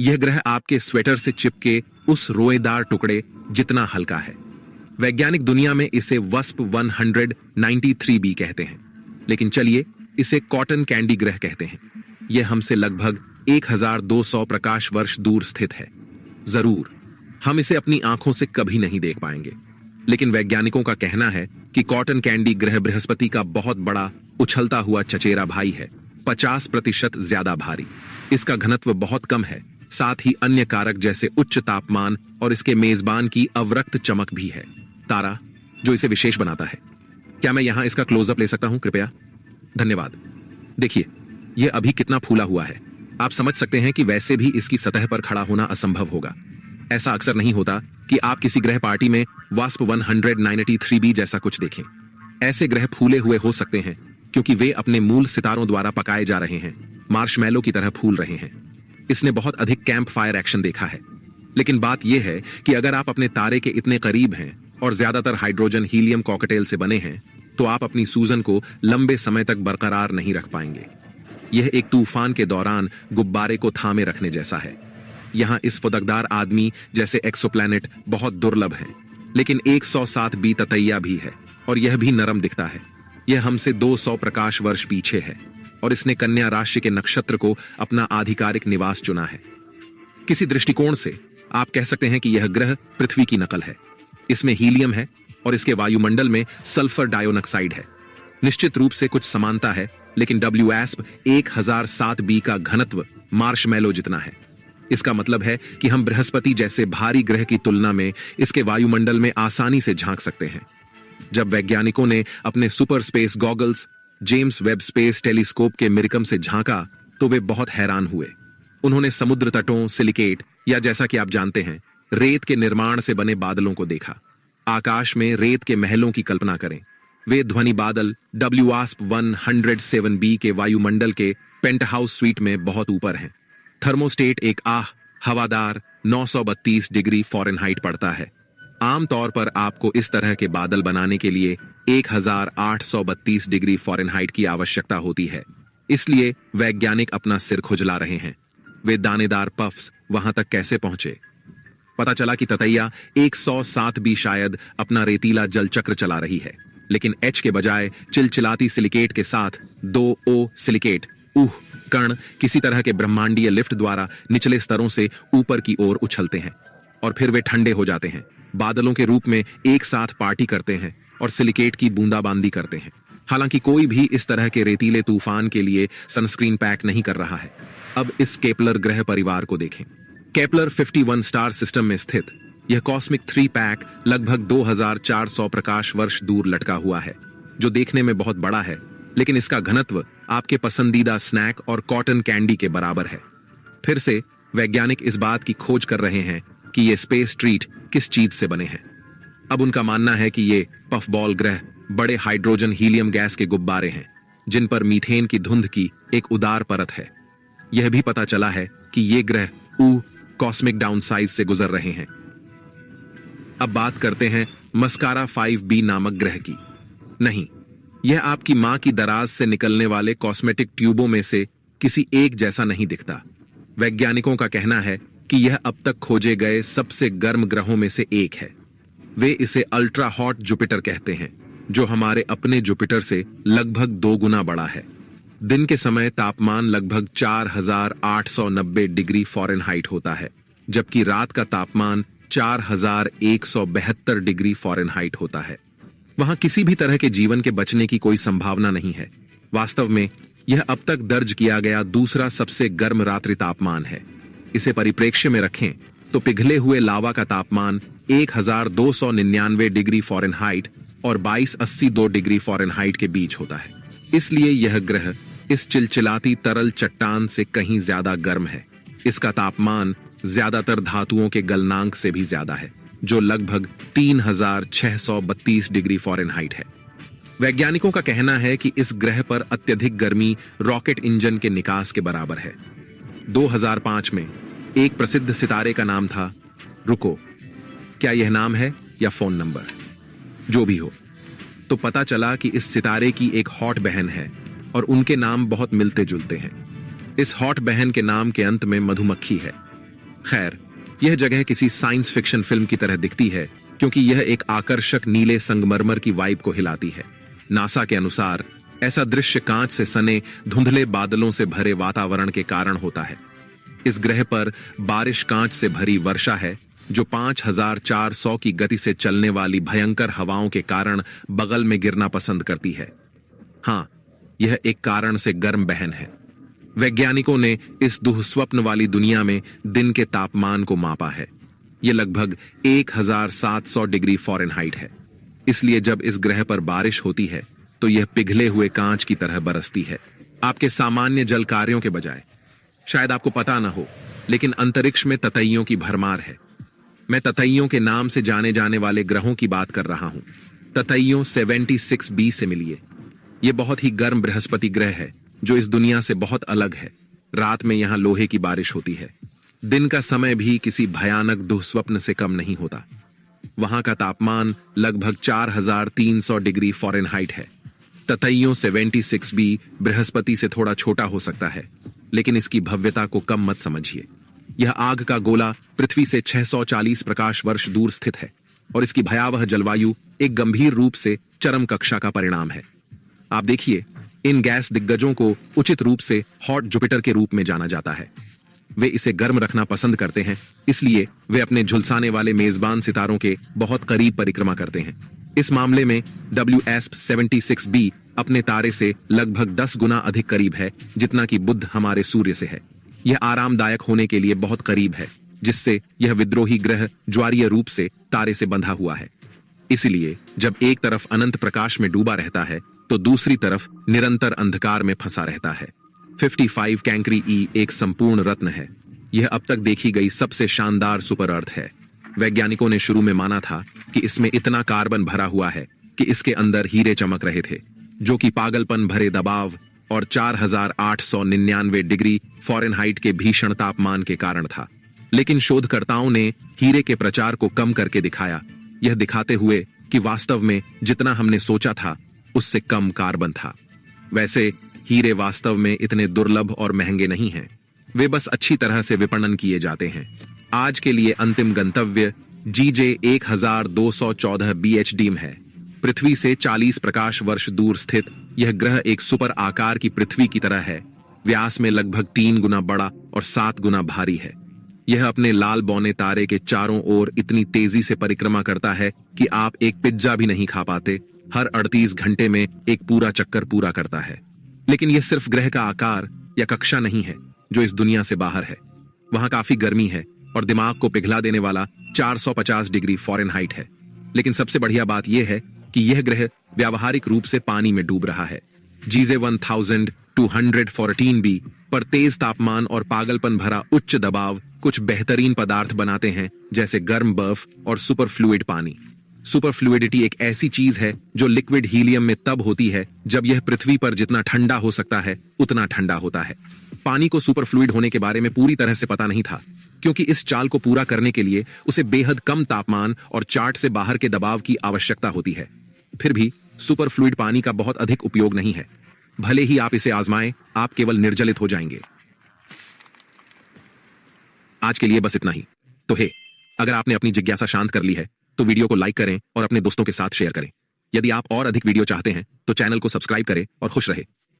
यह ग्रह आपके स्वेटर से चिपके उस रोएदार टुकड़े जितना हल्का है। वैज्ञानिक दुनिया में इसे वस्प 193b कहते हैं, लेकिन चलिए इसे कॉटन कैंडी ग्रह कहते हैं। यह हमसे लगभग 1200 प्रकाश वर्ष दूर स्थित है। जरूर हम इसे अपनी आंखों से कभी नहीं देख पाएंगे, लेकिन वैज्ञानिकों का कहना है कि कॉटन कैंडी ग्रह बृहस्पति का बहुत बड़ा उछलता हुआ चचेरा भाई है, 50% ज्यादा भारी। इसका घनत्व बहुत कम है, साथ ही अन्य कारक जैसे उच्च तापमान और इसके मेजबान की अवरक्त चमक भी है तारा जो इसे विशेष बनाता है। क्या मैं यहां इसका क्लोजअप ले सकता हूं कृपया? धन्यवाद। देखिए यह अभी कितना फूला हुआ है। आप समझ सकते हैं कि वैसे भी इसकी सतह पर खड़ा होना असंभव होगा। ऐसा अक्सर नहीं होता कि आप किसी ग्रह पार्टी में वास्प 193b जैसा कुछ देखें। ऐसे ग्रह फूले हुए हो सकते हैं क्योंकि वे अपने मूल सितारों द्वारा पकाए जा रहे हैं, मार्शमैलो की तरह फूल रहे हैं। इसने बहुत अधिक कैंप फायर एक्शन देखा है, लेकिन बात यह है कि अगर आप अपने तारे के इतने करीब हैं और ज्यादातर हाइड्रोजन हीलियम कॉकटेल से बने हैं तो आप अपनी सूजन को लंबे समय तक बरकरार नहीं रख पाएंगे। यह एक तूफान के दौरान गुब्बारे को थामे रखने जैसा है। यहां इस फुदकदार आदमी जैसे एक्सोप्लैनेट बहुत दुर्लभ हैं, लेकिन 107b ततैया भी है और यह भी नरम दिखता है। यह हमसे 200 प्रकाश वर्ष पीछे है और इसने कन्या राशि के नक्षत्र को अपना आधिकारिक निवास चुना है। किसी दृष्टिकोण से आप कह सकते हैं कि यह ग्रह पृथ्वी की नकल है। इसमें हीलियम है और इसके वायुमंडल में सल्फर डाइऑक्साइड है। निश्चित रूप से कुछ समानता है, लेकिन WASP 1007b का घनत्व मार्शमैलो जितना है। इसका मतलब है कि हम बृहस्पति जैसे भारी ग्रह की तुलना में इसके वायुमंडल में आसानी से झांक सकते हैं। जब वैज्ञानिकों ने अपने super space goggles James Webb space telescope के मिरकम से झांका तो वे बहुत हैरान हुए। उन्होंने समुद्र तटों, सिलिकेट या जैसा कि आप जानते हैं रेत के निर्माण से बने बादलों को देखा। आकाश में रेत के महलों की कल्पना करें। वे ध्वनि बादल WASP 107b के वायुमंडल के पेंटहाउस स्वीट में बहुत ऊपर हैं। थर्मोस्टेट एक हवादार 932 डिग्री फ़ारेनहाइट पड़ता है। आमतौर पर आपको इस तरह के बादल बनाने के लिए 1832 डिग्री फ़ारेनहाइट की आवश्यकता होती है। इसलिए वैज्ञानिक अपना सिर खुजला रहे हैं। वे दानेदार पफ्स वहां तक कैसे पहुंचे? पता चला कि ततैया 107b शायद अपना रेतीला जल चक्र चला रही है, लेकिन H के बजाय चिलचिलाती सिलिकेट के साथ 2O सिलिकेट कण किसी तरह के ब्रह्मांडीय लिफ्ट द्वारा निचले स्तरों से ऊपर की ओर उछलते हैं और फिर वे ठंडे हो जाते हैं, बादलों के रूप में एक साथ पार्टी करते हैं और सिलिकेट की बूंदाबांदी करते हैं। हालांकि कोई भी इस तरह के रेतीले तूफान के लिए सनस्क्रीन पैक नहीं कर रहा है। अब इस केपलर ग्रह परिवार को देखें। केपलर 51 स्टार सिस्टम में स्थित यह कॉस्मिक 3 पैक लगभग 2400 प्रकाश वर्ष दूर लटका हुआ है, जो देखने में बहुत बड़ा है, लेकिन इसका घनत्व आपके पसंदीदा स्नैक और कॉटन कैंडी के बराबर है। फिर से वैज्ञानिक इस बात की खोज कर रहे हैं कि ये स्पेस ट्रीट किस चीज से बने हैं। अब उनका मानना है कि ये पफबॉल ग्रह बड़े हाइड्रोजन हीलियम गैस के गुब्बारे हैं, जिन पर मीथेन की धुंध की एक उदार परत है। यह भी पता चला है कि ये ग्रह कॉस्मिक डाउनसाइज से गुजर रहे हैं। अब बात करते हैं मस्कारा 5b नामक ग्रह की। नहीं, यह आपकी मां की दराज से निकलने वाले कॉस्मेटिक ट्यूबों में से किसी एक जैसा नहीं दिखता। वैज्ञानिकों का कहना है कि यह अब तक खोजे गए सबसे गर्म ग्रहों में से एक है। वे इसे अल्ट्रा हॉट जुपिटर कहते हैं, जो हमारे अपने जुपिटर से लगभग 2 गुना बड़ा है। दिन के समय तापमान लगभग 4890 डिग्री फ़ारेनहाइट होता है, जबकि रात का तापमान 4172 डिग्री फ़ारेनहाइट होता है। वहां किसी भी तरह के जीवन के बचने की कोई संभावना नहीं है। वास्तव में यह अब तक दर्ज किया गया दूसरा सबसे गर्म रात्रि तापमान है। इसे परिप्रेक्ष्य में रखें तो पिघले हुए लावा का तापमान 1299 डिग्री फ़ारेनहाइट और 2282 डिग्री फ़ारेनहाइट के बीच होता है। इसलिए यह ग्रह इस चिलचिलाती तरल चट्टान से कहीं ज्यादा गर्म है। इसका तापमान ज्यादातर धातुओं के गलनांक से भी ज्यादा है, जो लगभग 3632 डिग्री फ़ारेनहाइट है। वैज्ञानिकों का कहना है कि इस ग्रह पर अत्यधिक गर्मी रॉकेट इंजन के निकास के बराबर है। 2005 में एक प्रसिद्ध सितारे का नाम था रुको। क्या यह नाम है या फोन नंबर? जो भी हो, तो पता चला कि इस सितारे की एक हॉट बहन है और उनके नाम बहुत मिलते जुलते हैं। इस हॉट बहन के नाम के अंत में मधुमक्खी है। खैर, यह जगह किसी साइंस फिक्शन फिल्म की तरह दिखती है क्योंकि यह एक आकर्षक नीले संगमरमर की वाइब को हिलाती है। नासा के अनुसार ऐसा दृश्य कांच से सने धुंधले बादलों से भरे वातावरण के कारण होता है। इस ग्रह पर बारिश कांच से भरी वर्षा है जो 5400 की गति से चलने वाली भयंकर हवाओं के कारण बगल में गिरना पसंद करती है। हाँ, यह एक कारण से गर्म बहन है। वैज्ञानिकों ने इस दुःस्वप्न वाली दुनिया में दिन के तापमान को मापा है। यह लगभग 1700 डिग्री फ़ारेनहाइट है। इसलिए जब इस ग्रह पर बारिश होती है तो यह पिघले हुए कांच की तरह बरसती है, आपके सामान्य जल कार्यों के बजाय। शायद आपको पता न हो, लेकिन अंतरिक्ष में ततैयों की भरमार है। मैं ततैयों के नाम से जाने जाने वाले ग्रहों की बात कर रहा हूं। ततैयों 76b से मिलिए। यह बहुत ही गर्म बृहस्पति ग्रह है जो इस दुनिया से बहुत अलग है। रात में यहां लोहे की बारिश होती है। दिन का समय भी किसी भयानक दुःस्वप्न से कम नहीं होता। वहां का तापमान लगभग 4300 डिग्री फ़ारेनहाइट है। ततैयों 76b बृहस्पति से थोड़ा छोटा हो सकता है, लेकिन इसकी भव्यता को कम मत समझिए। यह आग का गोला पृथ्वी से 640 प्रकाश वर्ष दूर स्थित है और इसकी भयावह जलवायु एक गंभीर रूप से चरम कक्षा का परिणाम है। आप देखिए, इन गैस दिग्गजों को उचित रूप से हॉट जुपिटर के रूप में जाना जाता है। वे इसे गर्म रखना पसंद करते हैं, इसलिए वे अपने झुलसाने वाले मेजबान सितारों के बहुत करीब परिक्रमा करते हैं। इस मामले में WS76b अपने तारे से लगभग 10 गुना अधिक करीब है जितना कि बुध हमारे सूर्य से है। यह आरामदायक होने के लिए बहुत करीब है, जिससे यह विद्रोही ग्रह ज्वारीय रूप से तारे से बंधा हुआ है। इसलिए जब एक तरफ अनंत प्रकाश में डूबा रहता है तो दूसरी तरफ निरंतर अंधकार में फंसा रहता है। 55 कैंकरी ई एक संपूर्ण रत्न है। यह अब तक देखी गई सबसे शानदार सुपर अर्थ है। वैज्ञानिकों ने शुरू में माना था कि इसमें इतना कार्बन भरा हुआ है कि इसके अंदर हीरे चमक रहे थे, जो कि पागलपन भरे दबाव और 4899 डिग्री फ़ारेनहाइट के भीषण तापमान के कारण था। लेकिन शोधकर्ताओं ने हीरे के प्रचार को कम करके दिखाया, यह दिखाते हुए कि वास्तव में जितना हमने सोचा था उससे कम कार्बन था। वैसे हीरे वास्तव में इतने दुर्लभ और महंगे नहीं हैं, वे बस अच्छी तरह से विपणन किए जाते हैं। आज के लिए अंतिम गंतव्य GJ 1214 BHD है। पृथ्वी से 40 प्रकाश वर्ष दूर स्थित यह ग्रह एक सुपर आकार की पृथ्वी की तरह है। व्यास में लगभग 3 गुना बड़ा और 7 गुना भारी है। यह अपने लाल बौने तारे के चारों ओर इतनी तेजी से परिक्रमा करता है कि आप एक पिज्जा भी नहीं खा पाते। हर 38 घंटे में एक पूरा चक्कर पूरा करता है। लेकिन यह सिर्फ ग्रह का आकार या कक्षा नहीं है जो इस दुनिया से बाहर है। वहां काफी गर्मी है और दिमाग को पिघला देने वाला 450 डिग्री फ़ारेनहाइट है। लेकिन सबसे बढ़िया बात यह है कि यह ग्रह व्यावहारिक रूप से पानी में डूब रहा है। GJ 1214b पर तेज तापमान और पागलपन भरा उच्च दबाव कुछ बेहतरीन पदार्थ बनाते हैं, जैसे गर्म बर्फ और सुपर फ्लूइड पानी। सुपर फ्लूइडिटी एक ऐसी चीज है जो लिक्विड हीलियम में तब होती है जब यह पृथ्वी पर जितना ठंडा हो सकता है उतना ठंडा होता है। पानी को सुपर फ्लूइड होने के बारे में पूरी तरह से पता नहीं था, क्योंकि इस चाल को पूरा करने के लिए उसे बेहद कम तापमान और चार्ट से बाहर के दबाव की आवश्यकता होती है। फिर भी सुपर फ्लूइड पानी का बहुत अधिक उपयोग नहीं है। भले ही आप इसे आजमाएं, आप केवल निर्जलित हो जाएंगे। आज के लिए बस इतना ही। तो अगर आपने अपनी जिज्ञासा शांत कर ली है तो वीडियो को लाइक करें और अपने दोस्तों के साथ शेयर करें। यदि आप और अधिक वीडियो चाहते हैं तो चैनल को सब्सक्राइब करें और खुश रहे।